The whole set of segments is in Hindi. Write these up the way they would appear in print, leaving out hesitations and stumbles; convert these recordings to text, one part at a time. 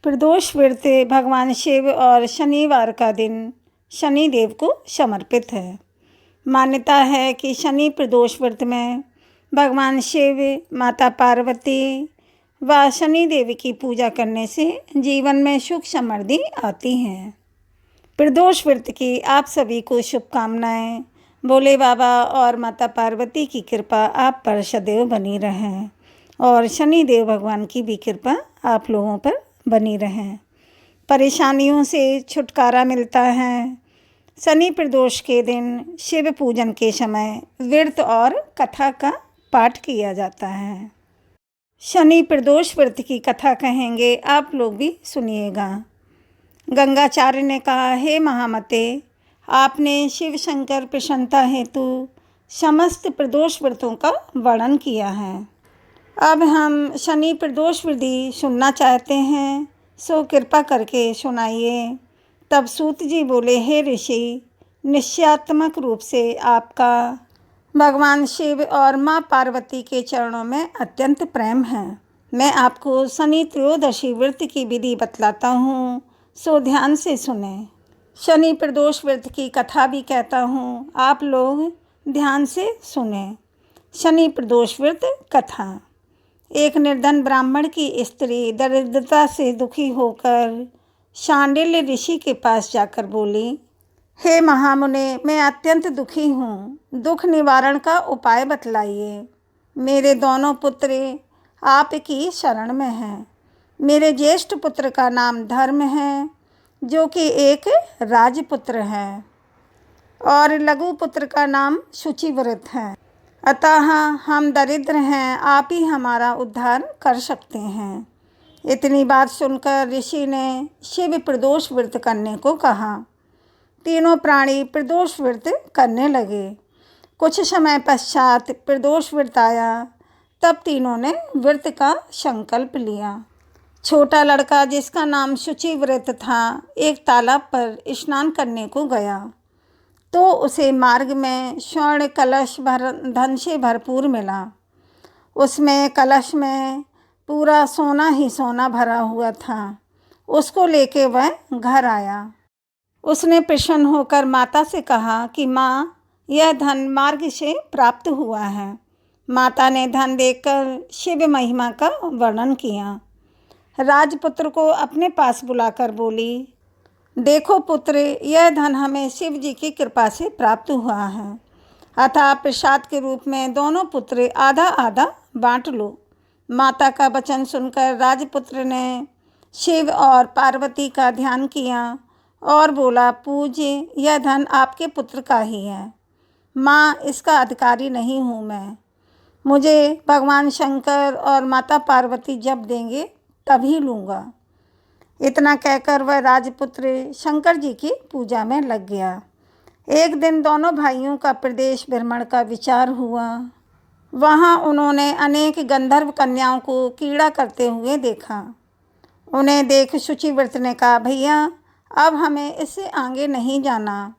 प्रदोष व्रत भगवान शिव और शनिवार का दिन शनि देव को समर्पित है। मान्यता है कि शनि प्रदोष व्रत में भगवान शिव, माता पार्वती व शनि देव की पूजा करने से जीवन में सुख समृद्धि आती है। प्रदोष व्रत की आप सभी को शुभकामनाएं। भोले बाबा और माता पार्वती की कृपा आप पर सदैव बनी रहे और शनि देव भगवान की भी कृपा आप लोगों पर बनी रहे। परेशानियों से छुटकारा मिलता है। शनि प्रदोष के दिन शिव पूजन के समय व्रत और कथा का पाठ किया जाता है। शनि प्रदोष व्रत की कथा कहेंगे, आप लोग भी सुनिएगा। गंगाचार्य ने कहा, हे महामते, आपने शिव शंकर प्रसन्नता हेतु समस्त प्रदोष व्रतों का वर्णन किया है। अब हम शनि प्रदोष विधि सुनना चाहते हैं, सो कृपा करके सुनाइए। तब सूत जी बोले, हे ऋषि, निश्चयात्मक रूप से आपका भगवान शिव और माँ पार्वती के चरणों में अत्यंत प्रेम है। मैं आपको शनि त्रयोदशी व्रत की विधि बतलाता हूँ, सो ध्यान से सुने। शनि प्रदोष व्रत की कथा भी कहता हूँ, आप लोग ध्यान से सुने। शनि प्रदोष व्रत कथा। एक निर्धन ब्राह्मण की स्त्री दरिद्रता से दुखी होकर शांडिल्य ऋषि के पास जाकर बोली, हे महामुने, मैं अत्यंत दुखी हूँ, दुख निवारण का उपाय बतलाइए। मेरे दोनों पुत्र आपकी शरण में हैं। मेरे ज्येष्ठ पुत्र का नाम धर्म है, जो कि एक राजपुत्र है, और लघु पुत्र का नाम शुचिव्रत है। अतः हम दरिद्र हैं, आप ही हमारा उद्धार कर सकते हैं। इतनी बात सुनकर ऋषि ने शिव प्रदोष व्रत करने को कहा। तीनों प्राणी प्रदोष व्रत करने लगे। कुछ समय पश्चात प्रदोष व्रत आया, तब तीनों ने व्रत का संकल्प लिया। छोटा लड़का, जिसका नाम शुचिव्रत था, एक तालाब पर स्नान करने को गया तो उसे मार्ग में स्वर्ण कलश धन से भरपूर मिला। उसमें कलश में पूरा सोना ही सोना भरा हुआ था। उसको लेके वह घर आया। उसने प्रसन्न होकर माता से कहा कि माँ, यह धन मार्ग से प्राप्त हुआ है। माता ने धन देखकर शिव महिमा का वर्णन किया। राजपुत्र को अपने पास बुलाकर बोली, देखो पुत्र, यह धन हमें शिव जी की कृपा से प्राप्त हुआ है, अतः प्रसाद के रूप में दोनों पुत्र आधा आधा बांट लो। माता का वचन सुनकर राजपुत्र ने शिव और पार्वती का ध्यान किया और बोला, पूज्य, यह धन आपके पुत्र का ही है। माँ, इसका अधिकारी नहीं हूँ मैं। मुझे भगवान शंकर और माता पार्वती जब देंगे तभी लूँगा। इतना कहकर वह राजपुत्र शंकर जी की पूजा में लग गया। एक दिन दोनों भाइयों का प्रदेश भ्रमण का विचार हुआ। वहाँ उन्होंने अनेक गंधर्व कन्याओं को क्रीड़ा करते हुए देखा। उन्हें देख शुचिव्रत ने कहा, भैया, अब हमें इससे आगे नहीं जाना।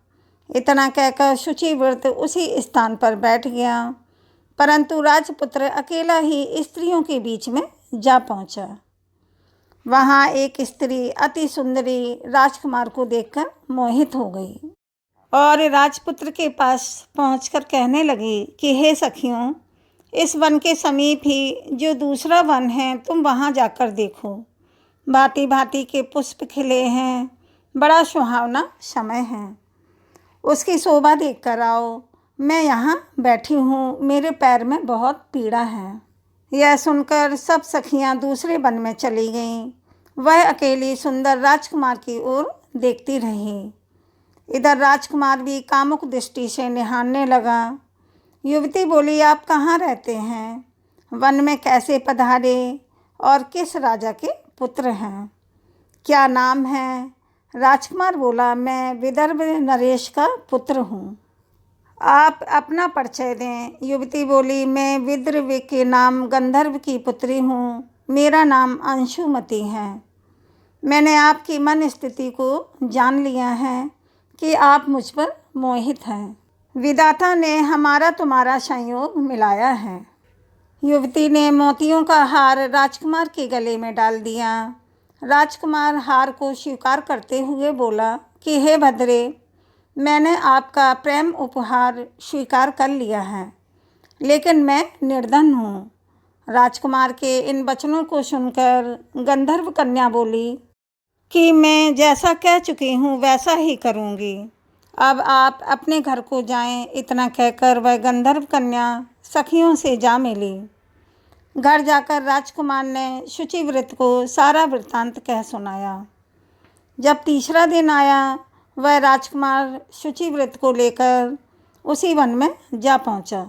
इतना कहकर शुचिव्रत उसी स्थान पर बैठ गया, परंतु राजपुत्र अकेला ही स्त्रियों के बीच में जा पहुँचा। वहाँ एक स्त्री अति सुंदरी राजकुमार को देखकर मोहित हो गई और राजपुत्र के पास पहुंचकर कहने लगी कि हे सखियों, इस वन के समीप ही जो दूसरा वन है, तुम वहाँ जाकर देखो। भांति भांति के पुष्प खिले हैं, बड़ा सुहावना समय है। उसकी शोभा देखकर आओ। मैं यहाँ बैठी हूँ, मेरे पैर में बहुत पीड़ा है। यह सुनकर सब सखियां दूसरे वन में चली गईं। वह अकेली सुंदर राजकुमार की ओर देखती रही। इधर राजकुमार भी कामुक दृष्टि से निहारने लगा। युवती बोली, आप कहाँ रहते हैं? वन में कैसे पधारे और किस राजा के पुत्र हैं? क्या नाम है? राजकुमार बोला, मैं विदर्भ नरेश का पुत्र हूँ। आप अपना परिचय दें। युवती बोली, मैं विदर्भ के नाम गंधर्व की पुत्री हूँ। मेरा नाम अंशुमती है। मैंने आपकी मन स्थिति को जान लिया है कि आप मुझ पर मोहित हैं। विधाता ने हमारा तुम्हारा संयोग मिलाया है। युवती ने मोतियों का हार राजकुमार के गले में डाल दिया राजकुमार हार को स्वीकार करते हुए बोला कि हे भद्रे, मैंने आपका प्रेम उपहार स्वीकार कर लिया है, लेकिन मैं निर्धन हूँ। राजकुमार के इन वचनों को सुनकर गंधर्व कन्या बोली कि मैं जैसा कह चुकी हूँ वैसा ही करूँगी। अब आप अपने घर को जाएं। इतना कहकर वह गंधर्व कन्या सखियों से जा मिली। घर जाकर राजकुमार ने शुचिव्रत को सारा वृत्तांत कह सुनाया। जब तीसरा दिन आया, वह राजकुमार शुचिव्रत को लेकर उसी वन में जा पहुंचा।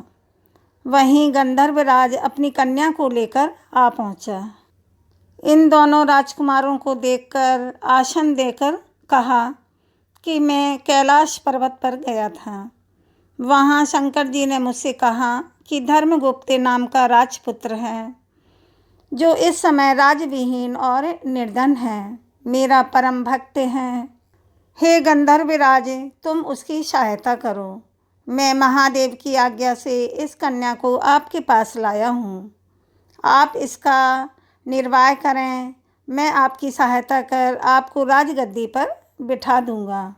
वहीं गंधर्वराज अपनी कन्या को लेकर आ पहुंचा। इन दोनों राजकुमारों को देखकर आसन देकर कहा कि मैं कैलाश पर्वत पर गया था। वहाँ शंकर जी ने मुझसे कहा कि धर्मगुप्त नाम का राजपुत्र है, जो इस समय राजविहीन और निर्धन है, मेरा परम भक्त है। हे गंधर्वराज, तुम उसकी सहायता करो। मैं महादेव की आज्ञा से इस कन्या को आपके पास लाया हूँ। आप इसका निर्वाह करें। मैं आपकी सहायता कर आपको राजगद्दी पर बिठा दूंगा।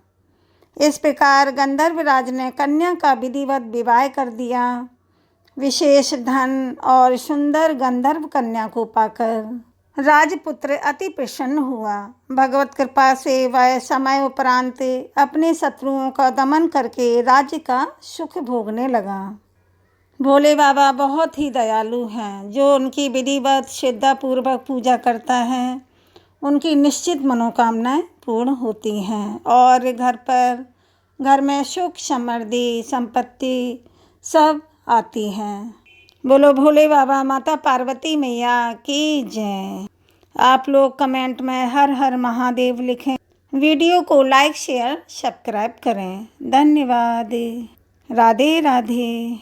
इस प्रकार गंधर्वराज ने कन्या का विधिवत विवाह कर दिया। विशेष धन और सुंदर गंधर्व कन्या को पाकर राजपुत्र अति प्रसन्न हुआ। भगवत कृपा से वह समय उपरांत अपने शत्रुओं का दमन करके राज्य का सुख भोगने लगा। भोले बाबा बहुत ही दयालु हैं। जो उनकी विधिवत श्रद्धापूर्वक पूजा करता है, उनकी निश्चित मनोकामनाएं पूर्ण होती हैं और घर में सुख समृद्धि संपत्ति सब आती हैं। बोलो भोले बाबा माता पार्वती मैया की जय। आप लोग कमेंट में हर हर महादेव लिखें। वीडियो को लाइक शेयर सब्सक्राइब करें। धन्यवाद। राधे राधे।